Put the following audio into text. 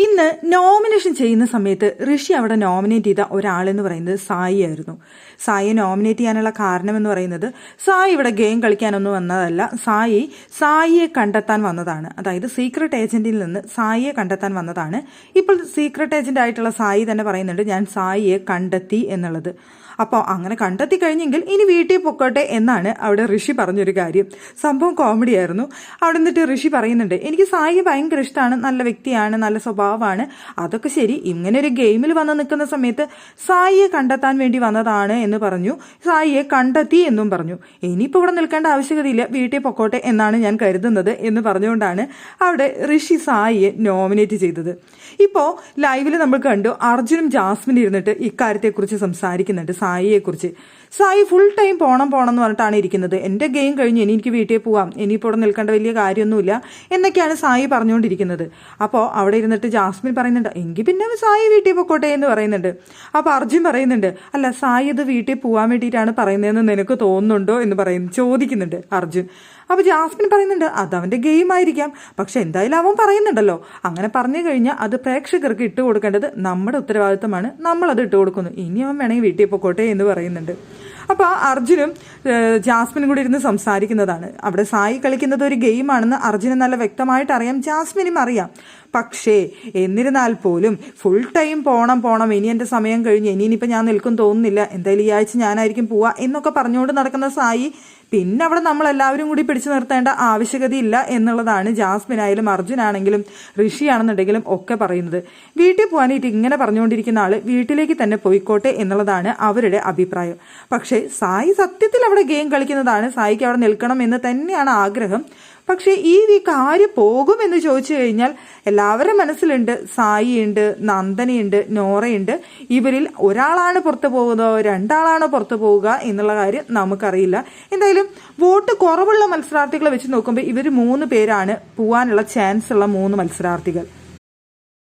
ഇന്ന് നോമിനേഷൻ ചെയ്യുന്ന സമയത്ത് ഋഷി അവിടെ നോമിനേറ്റ് ചെയ്ത ഒരാളെന്ന് പറയുന്നത് സായി ആയിരുന്നു. സായിയെ നോമിനേറ്റ് ചെയ്യാനുള്ള കാരണം എന്ന് പറയുന്നത് സായി ഇവിടെ ഗെയിം കളിക്കാനൊന്നും വന്നതല്ല, സായിയെ കണ്ടെത്താൻ വന്നതാണ്. അതായത് സീക്രട്ട് ഏജന്റിൽ നിന്ന് സായിയെ കണ്ടെത്താൻ വന്നതാണ്. ഇപ്പോൾ സീക്രട്ട് ഏജന്റ് ആയിട്ടുള്ള സായി തന്നെ പറയുന്നുണ്ട് ഞാൻ സായിയെ കണ്ടെത്തി എന്നുള്ളത്. അപ്പോൾ അങ്ങനെ കണ്ടെത്തി കഴിഞ്ഞെങ്കിൽ ഇനി വീട്ടിൽ പൊക്കോട്ടെ എന്നാണ് അവിടെ ഋഷി പറഞ്ഞൊരു കാര്യം. സംഭവം കോമഡി ആയിരുന്നു. അവിടെ നിന്നിട്ട് ഋഷി പറയുന്നുണ്ട് എനിക്ക് സായി ഭയങ്കര ഇഷ്ടമാണ്, നല്ല വ്യക്തിയാണ്, നല്ല സ്വഭാവമാണ്, അതൊക്കെ ശരി, ഇങ്ങനെ ഒരു ഗെയിമിൽ വന്ന് നിൽക്കുന്ന സമയത്ത് സായിയെ കണ്ടെത്താൻ വേണ്ടി വന്നതാണ് എന്ന് പറഞ്ഞു. സായിയെ കണ്ടെത്തി എന്നും പറഞ്ഞു. ഇനിയിപ്പോൾ ഇവിടെ നിൽക്കേണ്ട ആവശ്യകതയില്ല, വീട്ടിൽ പൊക്കോട്ടെ എന്നാണ് ഞാൻ കരുതുന്നത് എന്ന് പറഞ്ഞുകൊണ്ടാണ് അവിടെ ഋഷി സായിയെ നോമിനേറ്റ് ചെയ്തത്. ഇപ്പോൾ ലൈവിൽ നമ്മൾ കണ്ടു അർജുനും ജാസ്മിനും ഇരുന്നിട്ട് ഇക്കാര്യത്തെക്കുറിച്ച് സംസാരിക്കുന്നുണ്ട്. സായിയെക്കുറിച്ച് സായി ഫുൾ ടൈം പോണം എന്ന് പറഞ്ഞിട്ടാണ് ഇരിക്കുന്നത്. എൻ്റെ ഗെയിം കഴിഞ്ഞ് ഇനി എനിക്ക് വീട്ടിൽ പോവാം, ഇനിയിപ്പോൾ ഇവിടെ നിൽക്കേണ്ട വലിയ കാര്യമൊന്നുമില്ല എന്നൊക്കെയാണ് സായി പറഞ്ഞുകൊണ്ടിരിക്കുന്നത്. അപ്പോൾ അവിടെ ഇരുന്നിട്ട് ജാസ്മിൻ പറയുന്നുണ്ട് എങ്കിൽ പിന്നെ സായി വീട്ടിൽ പൊക്കോട്ടെ എന്ന് പറയുന്നുണ്ട്. അപ്പോൾ അർജുൻ പറയുന്നുണ്ട് അല്ല സായി ഇത് വീട്ടിൽ പോകാൻ വേണ്ടിയിട്ടാണ് പറയുന്നതെന്ന് നിനക്ക് തോന്നുന്നുണ്ടോ എന്ന് ചോദിക്കുന്നുണ്ട് അർജുൻ. അപ്പോൾ ജാസ്മിൻ പറയുന്നുണ്ട് അത് അവൻ്റെ ഗെയിം ആയിരിക്കാം, പക്ഷെ എന്തായാലും അവൻ പറയുന്നുണ്ടല്ലോ, അങ്ങനെ പറഞ്ഞു കഴിഞ്ഞാൽ അത് പ്രേക്ഷകർക്ക് ഇട്ട് കൊടുക്കേണ്ടത് നമ്മുടെ ഉത്തരവാദിത്തമാണ്, നമ്മളത് ഇട്ട് കൊടുക്കുന്നു, ഇനി അവൻ വേണമെങ്കിൽ വീട്ടിൽ പൊക്കോട്ടെ എന്ന് പറയുന്നുണ്ട്. അപ്പോൾ അർജുനും ജാസ്മിനും കൂടി ഇരുന്ന് സംസാരിക്കുന്നതാണ്. അവിടെ സായി കളിക്കുന്നത് ഒരു ഗെയിമാണെന്ന് അർജുന് നല്ല വ്യക്തമായിട്ട് അറിയാം, ജാസ്മിനും അറിയാം. പക്ഷേ എന്നിരുന്നാൽ പോലും ഫുൾ ടൈം പോണം ഇനി എൻ്റെ സമയം കഴിഞ്ഞ് ഇനിയിപ്പോൾ ഞാൻ നിൽക്കും തോന്നുന്നില്ല, എന്തായാലും ഈ ആഴ്ച ഞാനായിരിക്കും പോവാ എന്നൊക്കെ പറഞ്ഞുകൊണ്ട് നടക്കുന്ന സായി പിന്നെ അവിടെ നമ്മളെല്ലാവരും കൂടി പിടിച്ചു നിർത്തേണ്ട ആവശ്യകതയില്ല എന്നുള്ളതാണ് ജാസ്മിനായാലും അർജുനാണെങ്കിലും ഋഷിയാണെന്നുണ്ടെങ്കിലും ഒക്കെ പറയുന്നത്. വീട്ടിൽ പോകാനായിട്ട് ഇങ്ങനെ പറഞ്ഞുകൊണ്ടിരിക്കുന്ന ആള് വീട്ടിലേക്ക് തന്നെ പോയിക്കോട്ടെ എന്നുള്ളതാണ് അവരുടെ അഭിപ്രായം. പക്ഷേ സായി സത്യത്തിൽ അവിടെ ഗെയിം കളിക്കുന്നതാണ്, സായിക്ക് അവിടെ നിൽക്കണം എന്ന് തന്നെയാണ് ആഗ്രഹം. പക്ഷേ ഈ കാര്യം പോകുമെന്ന് ചോദിച്ചു കഴിഞ്ഞാൽ എല്ലാവരുടെ മനസ്സിലുണ്ട് സായിയുണ്ട്, നന്ദനയുണ്ട്, നോറയുണ്ട്. ഇവരിൽ ഒരാളാണ് പുറത്തു പോകുന്നതോ രണ്ടാളാണോ പുറത്തു പോവുക എന്നുള്ള കാര്യം നമുക്കറിയില്ല. എന്തായാലും വോട്ട് കുറവുള്ള മത്സരാർത്ഥികളെ വെച്ച് നോക്കുമ്പോൾ ഇവർ 3 പേരാണ് പോവാനുള്ള ചാൻസ് ഉള്ള 3 മത്സരാർത്ഥികൾ.